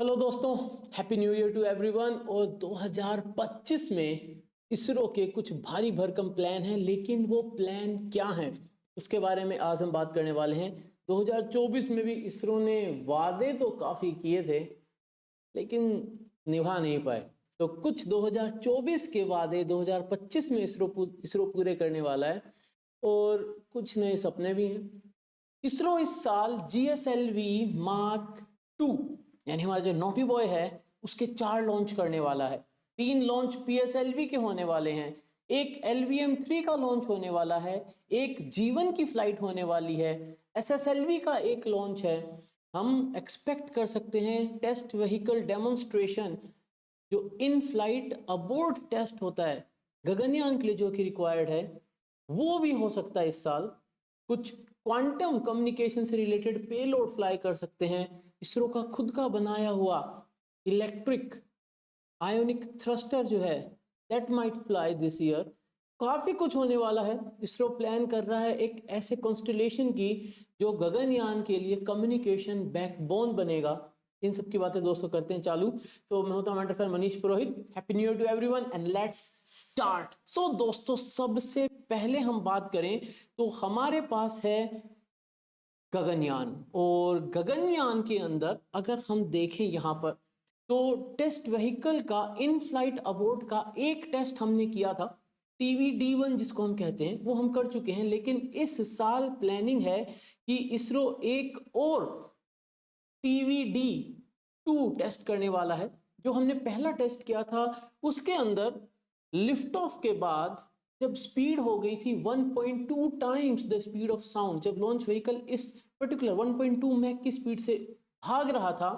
Hello दोस्तों, happy new year to everyone. और 2025 में इसरो के कुछ भारी भरकम प्लान हैं, लेकिन वो प्लान क्या हैं उसके बारे में आज हम बात करने वाले हैं। 2024 में भी इसरो ने वादे तो काफ़ी किए थे, लेकिन निभा नहीं पाए। तो कुछ 2024 के वादे 2025 में इसरो पूरे करने वाला है, और कुछ नए सपने भी हैं। इसरो इस साल GSLV मार्क 2 यानी हमारा जो नोटी बॉय है उसके 4 लॉन्च करने वाला है। 3 लॉन्च PSLV के होने वाले हैं, एक LVM-3 का लॉन्च होने वाला है, एक जीवन की फ्लाइट होने वाली है, SSLV का एक लॉन्च है। हम एक्सपेक्ट कर सकते हैं टेस्ट व्हीकल डेमोन्स्ट्रेशन, जो इन फ्लाइट अबोर्ड टेस्ट होता है गगनयान के लिए जो कि रिक्वायर्ड है, वो भी हो सकता है इस साल। कुछ क्वांटम कम्युनिकेशन से रिलेटेड पेलोड फ्लाई कर सकते हैं। इसरो का खुद का बनाया हुआ इलेक्ट्रिक आयोनिक थ्रस्टर जो है that might fly this year. काफी कुछ होने वाला है। इसरो प्लान कर रहा है एक ऐसे कॉन्स्टलेशन की जो गगनयान के लिए कम्युनिकेशन बैकबोन बनेगा। इन सब की बातें दोस्तों करते हैं चालू। तो मैं होता हूं friend Manish Purohit. Happy new year to everyone and let's start. So दोस्तों, सबसे पहले हम बात करें तो हमारे पास है गगनयान। और गगनयान के अंदर अगर हम देखें यहाँ पर, तो टेस्ट व्हीकल का इन फ्लाइट अबोर्ड का एक टेस्ट हमने किया था, TVD-1 जिसको हम कहते हैं, वो हम कर चुके हैं। लेकिन इस साल प्लानिंग है कि इसरो एक और TVD-2 टेस्ट करने वाला है। जो हमने पहला टेस्ट किया था उसके अंदर लिफ्ट ऑफ के बाद जब स्पीड हो गई थी 1.2 times the speed of sound, जब लॉन्च व्हीकल इस पर्टिकुलर 1.2 मैक की स्पीड से भाग रहा था,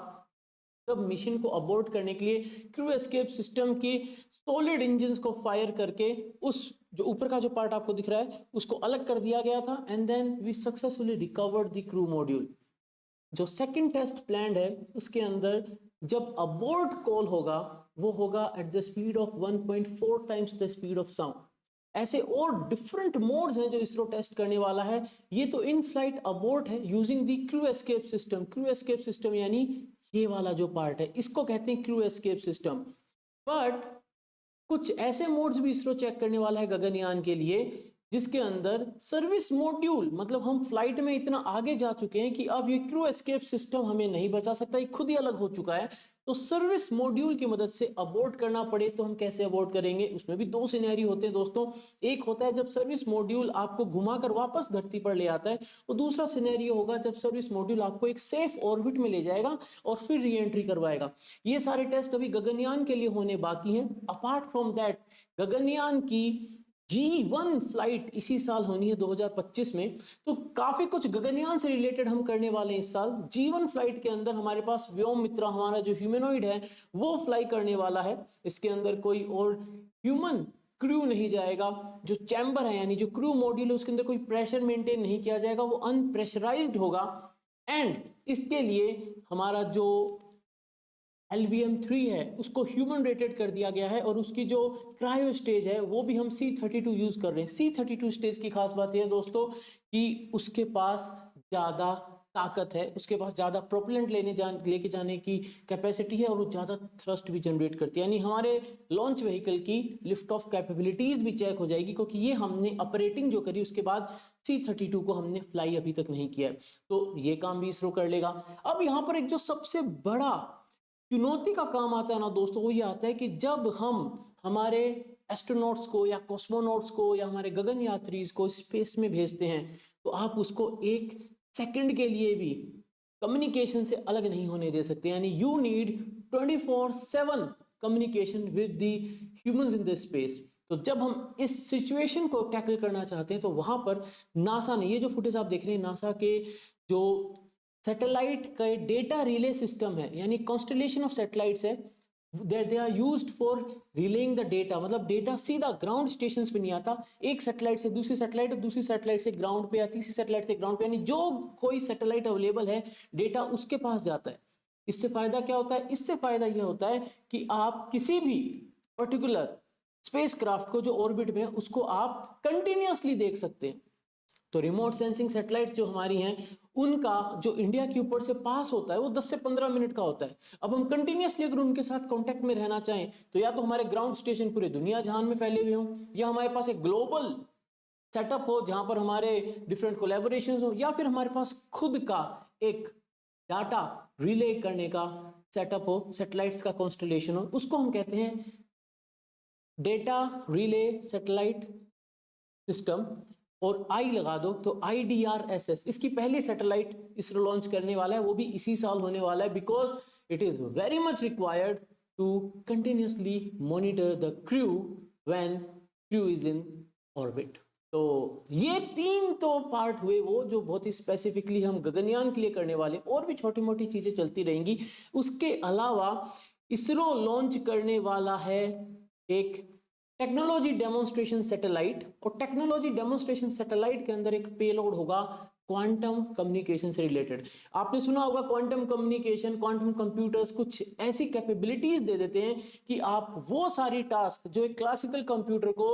तब मिशन को अबॉर्ट करने के लिए क्रू एस्केप सिस्टम की सॉलिड इंजन्स को फायर करके उस जो ऊपर का जो पार्ट आपको दिख रहा है उसको अलग कर दिया गया था। And then we successfully recovered the crew module. जो सेकंड टेस्ट प्लान्ड है उसके अंदर जब अबॉर्ट कॉल होगा वो होगा at the speed of 1.4 times the speed of sound. ऐसे और डिफरेंट मोड्स हैं जो इसरो टेस्ट करने वाला है। ये तो इन फ्लाइट अबॉर्ट है using the crew escape system. Crew escape system यानी ये वाला जो पार्ट है इसको कहते हैं क्रू एस्केप सिस्टम। बट कुछ ऐसे मोड्स भी इसरो चेक करने वाला है गगनयान के लिए जिसके अंदर सर्विस मॉड्यूल, मतलब हम फ्लाइट में इतना आगे जा चुके हैं कि अब ये क्रू एस्केप सिस्टम हमें नहीं बचा सकता, ये खुद ही अलग हो चुका है। तो सर्विस मॉड्यूल की मदद से अबॉर्ट करना पड़े तो हम कैसे अबॉर्ट करेंगे। उसमें भी 2 सिनेरियो होते हैं दोस्तों। एक होता है जब सर्विस मॉड्यूल आपको घुमाकर वापस धरती पर ले आता है, और दूसरा सिनेरियो होगा जब सर्विस मॉड्यूल आपको एक सेफ ऑर्बिट में ले जाएगा और फिर री एंट्री करवाएगा। ये सारे टेस्ट अभी गगनयान के लिए होने बाकी हैं। अपार्ट फ्रॉम दैट, गगनयान की G1 फ्लाइट इसी साल होनी है 2025 में। तो काफी कुछ गगनयान से रिलेटेड हम करने वाले हैं इस साल। G1 फ्लाइट के अंदर हमारे पास व्योममित्रा हमारा जो ह्यूमनॉइड है वो फ्लाई करने वाला है। इसके अंदर कोई और ह्यूमन क्रू नहीं जाएगा। जो चैम्बर है यानी जो क्रू मॉड्यूल है उसके अंदर कोई प्रेशर मेंटेन नहीं किया जाएगा, वो अनप्रेशराइज्ड होगा। एंड इसके लिए हमारा जो LVM-3 है उसको ह्यूमन रेटेड कर दिया गया है, और उसकी जो क्रायो स्टेज है वो भी हम C32 यूज कर रहे हैं। C32 स्टेज की खास बात यह है दोस्तों कि उसके पास ज्यादा ताकत है, उसके पास ज्यादा प्रोपेलेंट लेके जाने की कैपेसिटी है, और वो ज्यादा थ्रस्ट भी जनरेट करती है। यानी हमारे लॉन्च व्हीकल की लिफ्ट ऑफ कैपेबिलिटीज भी चेक हो जाएगी, क्योंकि ये हमने ऑपरेटिंग जो करी उसके बाद C32 को हमने फ्लाई अभी तक नहीं किया है। तो ये काम भी इसरो कर लेगा। अब यहाँ पर एक जो सबसे बड़ा चुनौती का काम आता है ना दोस्तों, वो ये आता है कि जब हम हमारे एस्ट्रोनॉट्स को या कॉस्मोनॉट्स को या हमारे गगन यात्री को स्पेस में भेजते हैं, तो आप उसको एक सेकंड के लिए भी कम्युनिकेशन से अलग नहीं होने दे सकते। यानी you need 24/7 communication with the humans in the space. तो जब हम इस सिचुएशन को टैकल करना चाहते हैं तो वहां पर नासा ने, ये जो फुटेज आप देख रहे हैं नासा के जो सैटेलाइट का डेटा रिले सिस्टम है, यानी कॉन्स्टलेशन ऑफ सैटेलाइट्स है, they are used for relaying the data. मतलब डेटा सीधा ग्राउंड स्टेशन पे नहीं आता, एक सैटेलाइट से दूसरी सैटेलाइट, दूसरी सैटेलाइट से ग्राउंड पे, या तीसरी सैटेलाइट से ग्राउंड पे, यानी जो कोई सैटेलाइट अवेलेबल है डेटा उसके पास जाता है। इससे फायदा क्या होता है? इससे फायदा यह होता है कि आप किसी भी पर्टिकुलर स्पेसक्राफ्ट को जो ऑर्बिट में है उसको आप कंटिन्यूअसली देख सकते हैं। तो रिमोट सेंसिंग सैटेलाइट जो हमारी हैं उनका जो इंडिया के ऊपर से पास होता है वो 10 से 15 मिनट का होता है। अब हम कंटिन्यूसली अगर उनके साथ कांटेक्ट में रहना चाहें तो या तो हमारे ग्राउंड स्टेशन पूरे दुनिया जहान में फैले हुए हों, या हमारे पास एक ग्लोबल सेटअप हो जहां पर हमारे डिफरेंट कोलैबोरेशंस हो, या फिर हमारे पास खुद का एक डाटा रिले करने का सेटअप हो, सैटेलाइट्स का कॉन्स्टलेशन हो, उसको हम कहते हैं डेटा रिले सैटेलाइट सिस्टम। और आई लगा दो तो IDRSS, इसकी पहली सैटेलाइट इसरो लॉन्च करने वाला है, वो भी इसी साल होने वाला है, because it is very much required to continuously monitor the crew when crew is in orbit. तो ये 3 तो पार्ट हुए वो जो बहुत ही स्पेसिफिकली हम गगनयान के लिए करने वाले, और भी छोटी मोटी चीजें चलती रहेंगी। उसके अलावा इसरो लॉन्च करने वाला है एक टेक्नोलॉजी डेमोन्स्ट्रेशन सैटेलाइट, और टेक्नोलॉजी डेमोन्स्ट्रेशन सैटेलाइट के अंदर एक पेलोड होगा क्वांटम कम्युनिकेशन से रिलेटेड। आपने सुना होगा क्वांटम कम्युनिकेशन, क्वांटम कंप्यूटर्स कुछ ऐसी कैपेबिलिटीज दे देते हैं कि आप वो सारी टास्क जो एक क्लासिकल कंप्यूटर को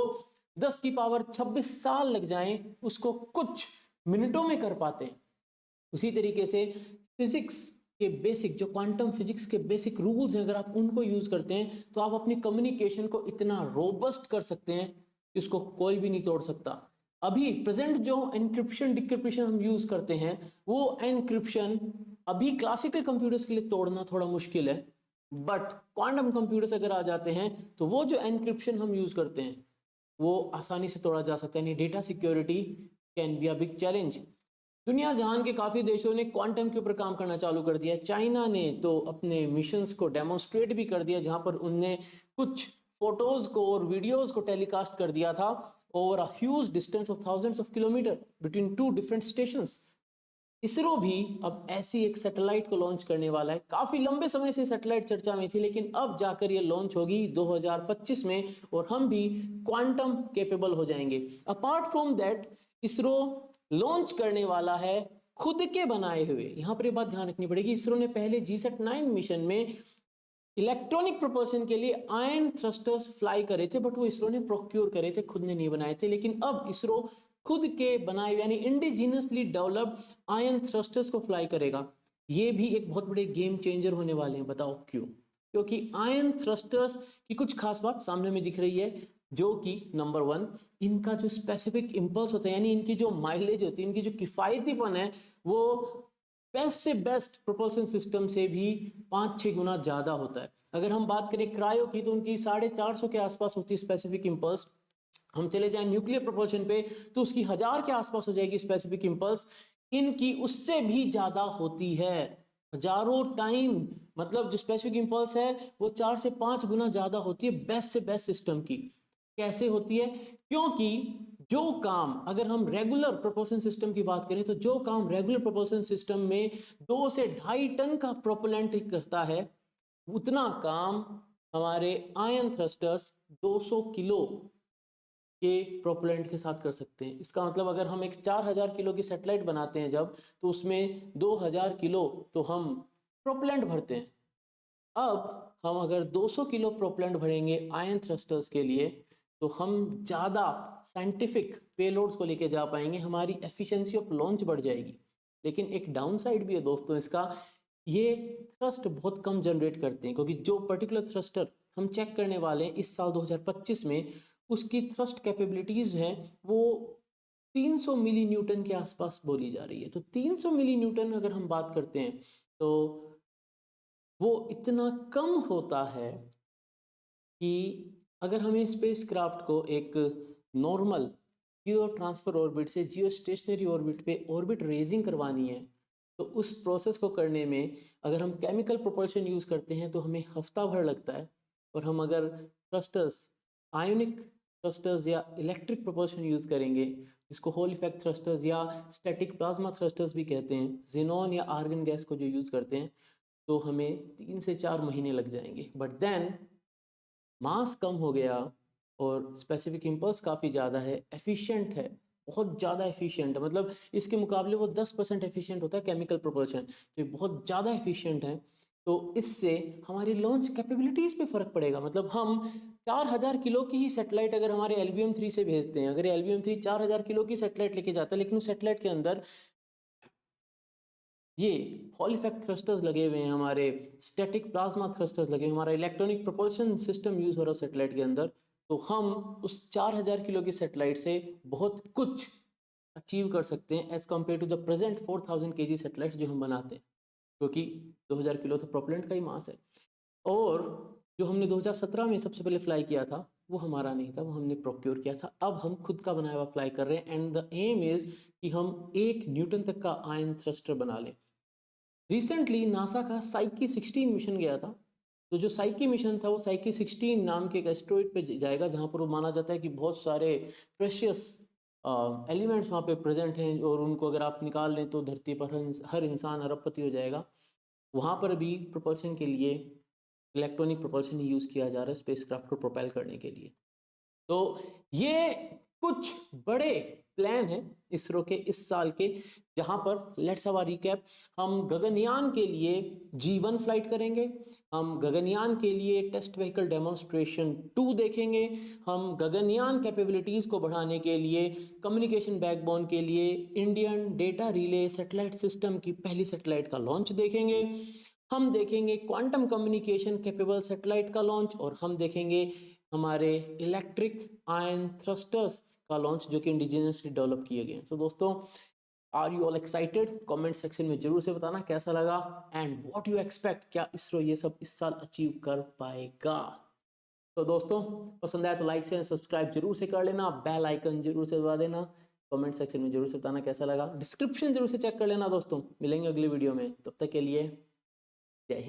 10 की पावर 26 साल लग जाएं उसको कुछ मिनटों में कर पाते हैं। उसी तरीके से फिजिक्स के बेसिक, जो क्वांटम फिजिक्स के बेसिक रूल्स हैं, अगर आप उनको यूज करते हैं तो आप अपनी कम्युनिकेशन को इतना रोबस्ट कर सकते हैं कि उसको कोई भी नहीं तोड़ सकता। अभी प्रेजेंट जो एनक्रिप्शन डिक्रिप्शन हम यूज करते हैं वो एनक्रिप्शन अभी क्लासिकल कंप्यूटर्स के लिए तोड़ना थोड़ा मुश्किल है, बट क्वांटम कंप्यूटर्स अगर आ जाते हैं तो वो जो एनक्रिप्शन हम यूज करते हैं वो आसानी से तोड़ा जा सकता है। यानी data security can be a big challenge. दुनिया जहान के काफ़ी देशों ने क्वांटम के ऊपर काम करना चालू कर दिया। चाइना ने तो अपने मिशंस को डेमोन्स्ट्रेट भी कर दिया, जहां पर उनने कुछ फोटोज को और वीडियोस को टेलीकास्ट कर दिया था over a huge distance of thousands of kilometre between 2 different stations. ISRO भी अब ऐसी एक सैटेलाइट को लॉन्च करने वाला है। काफी लंबे समय से सैटेलाइट चर्चा में थी, लेकिन अब जाकर ये लॉन्च होगी 2025 में, और हम भी क्वांटम केपेबल हो जाएंगे। Apart from that ISRO launch करने वाला है खुद के बनाए हुए, यहां पर ये बात ध्यान रखनी पड़ेगी, इसरो ने पहले GSAT-9 मिशन में इलेक्ट्रॉनिक प्रोपल्शन के लिए आयन थ्रस्टर्स फ्लाई करे थे, बट वो इसरो ने प्रोक्योर करे थे, खुद ने नहीं बनाए थे। लेकिन अब इसरो खुद के बनाए यानी इंडिजिनियसली डेवलप्ड आयन थ्रस्टर्स को फ्लाई करेगा। ये भी एक बहुत बड़े गेम चेंजर होने वाले हैं। बताओ क्यों? क्योंकि आयन थ्रस्टर्स की कुछ खास बात सामने में दिख रही है, जो कि नंबर 1, इनका जो स्पेसिफिक इंपल्स होता है, यानी इनकी जो माइलेज होती है, इनकी जो किफायतीपन है, वो बेस्ट से बेस्ट प्रोपल्शन सिस्टम से भी 5-6 गुना ज्यादा होता है। अगर हम बात करें क्रायो की तो उनकी 450 के आसपास होती है स्पेसिफिक इंपल्स। हम चले जाएं न्यूक्लियर प्रोपल्शन पे तो उसकी 1000 के आसपास हो जाएगी स्पेसिफिक इंपल्स, इनकी उससे भी ज्यादा होती है, हजारों टाइम। मतलब जो स्पेसिफिक इंपल्स है वो 4 से 5 गुना ज्यादा होती है बेस्ट से बेस्ट सिस्टम की। कैसे होती है? क्योंकि जो काम, अगर हम रेगुलर प्रोपल्शन सिस्टम की बात करें तो जो काम रेगुलर प्रोपल्शन सिस्टम में 2 से 2.5 टन का प्रोपेलेंट करता है, उतना काम हमारे आयन थ्रस्टर्स 200 किलो के प्रोपेलेंट के साथ कर सकते हैं। इसका मतलब अगर हम एक 4000 किलो की सैटेलाइट बनाते हैं जब, तो उसमें 2000 किलो तो हम प्रोपेलेंट भरते हैं। अब हम अगर 200 किलो प्रोपेलेंट भरेंगे आयन थ्रस्टर्स के लिए तो हम ज़्यादा साइंटिफिक पेलोड्स को लेके जा पाएंगे, हमारी एफिशिएंसी ऑफ लॉन्च बढ़ जाएगी। लेकिन एक डाउन साइड भी है दोस्तों इसका, ये थ्रस्ट बहुत कम जनरेट करते हैं, क्योंकि जो पर्टिकुलर थ्रस्टर हम चेक करने वाले हैं इस साल 2025 में, उसकी थ्रस्ट कैपेबिलिटीज हैं वो 300 मिली न्यूटन के आसपास बोली जा रही है। तो 300 मिली न्यूटन अगर हम बात करते हैं तो वो इतना कम होता है कि अगर हमें स्पेसक्राफ्ट को एक नॉर्मल जियो ट्रांसफर ऑर्बिट से जियो स्टेशनरी ऑर्बिट पे ऑर्बिट रेजिंग करवानी है, तो उस प्रोसेस को करने में अगर हम केमिकल प्रोपल्शन यूज़ करते हैं तो हमें हफ्ता भर लगता है। और हम अगर थ्रस्टर्स, आयोनिक थ्रस्टर्स या इलेक्ट्रिक प्रोपल्शन यूज़ करेंगे, जिसको होल इफेक्ट थ्रस्टर्स या स्टैटिक प्लाज्मा थ्रस्टर्स भी कहते हैं, जिनॉन या आर्गन गैस को जो यूज़ करते हैं, तो हमें 3 से 4 महीने लग जाएंगे। बट देन मास कम हो गया और स्पेसिफिक इम्पल्स काफ़ी ज़्यादा है, एफिशिएंट है, बहुत ज़्यादा एफिशिएंट है। मतलब इसके मुकाबले वो 10% एफिशिएंट होता है केमिकल प्रोपल्शन, तो ये बहुत ज़्यादा एफिशिएंट है। तो इससे हमारी लॉन्च कैपेबिलिटीज़ पे फ़र्क पड़ेगा। मतलब हम 4000 किलो की ही सैटेलाइट अगर हमारे LVM-3 से भेजते हैं, अगर LVM-3 4000 किलो की सैटेलाइट लेके जाता है, लेकिन उस सैटेलाइट के अंदर ये हॉल इफेक्ट थ्रस्टर्स लगे हुए हैं, हमारे स्टैटिक प्लाज्मा थ्रस्टर्स लगे हुए हैं, हमारा इलेक्ट्रॉनिक प्रोपल्शन सिस्टम यूज़ हो रहा है सैटेलाइट के अंदर, तो हम उस 4000 किलो की सैटेलाइट से बहुत कुछ अचीव कर सकते हैं as compared to the present 4000 KG satellites जो हम बनाते हैं, क्योंकि 2000 किलो तो प्रोपेलेंट का ही मास है। और जो हमने 2017 में सबसे पहले फ्लाई किया था, वो हमारा नहीं था, वो हमने प्रोक्योर किया था। अब हम खुद का बनाया हुआ फ्लाई कर रहे हैं एंड द एम इज़ कि हम 1 न्यूटन तक का आयन थ्रस्टर बना लें। रिसेंटली नासा का साइकी 16 मिशन गया था। तो जो साइकी मिशन था वो साइकी 16 नाम के एक एस्टेरॉइड पे जाएगा, जहाँ पर वो माना जाता है कि बहुत सारे प्रेशियस एलिमेंट्स वहाँ पे प्रेजेंट हैं, और उनको अगर आप निकाल लें तो धरती पर हर इंसान अरबपति हो जाएगा। वहाँ पर भी प्रोपल्शन के लिए इलेक्ट्रॉनिक प्रोपल्शन ही यूज़ किया जा रहा है स्पेसक्राफ्ट को प्रोपेल करने के लिए। तो ये कुछ बड़े प्लान हैं इसरो के इस साल के, जहां पर लेट्स हव अ रिकैप। हम गगनयान के लिए G1 फ्लाइट करेंगे, हम गगनयान के लिए टेस्ट व्हीकल डेमोन्स्ट्रेशन 2 देखेंगे, हम गगनयान कैपेबिलिटीज़ को बढ़ाने के लिए कम्युनिकेशन बैकबोन के लिए Indian data relay satellite system की पहली सैटेलाइट का लॉन्च देखेंगे, हम देखेंगे क्वांटम कम्युनिकेशन कैपेबल सैटेलाइट का लॉन्च, और हम देखेंगे हमारे इलेक्ट्रिक आयन थ्रस्टर्स का लॉन्च जो कि इंडिजिनियसली डेवलप किए गए हैं। तो दोस्तों, are you all excited? Comment section में जरूर से बताना कैसा लगा एंड व्हाट यू एक्सपेक्ट, क्या इसरो ये सब इस साल अचीव कर पाएगा। तो दोस्तों, पसंद आया तो लाइक शेयर सब्सक्राइब जरूर से कर लेना, बेल आइकन जरूर से दबा देना, कमेंट सेक्शन में जरूर से बताना कैसा लगा, डिस्क्रिप्शन जरूर से चेक कर लेना दोस्तों। मिलेंगे अगली वीडियो में, तब तक के लिए जय हिंद।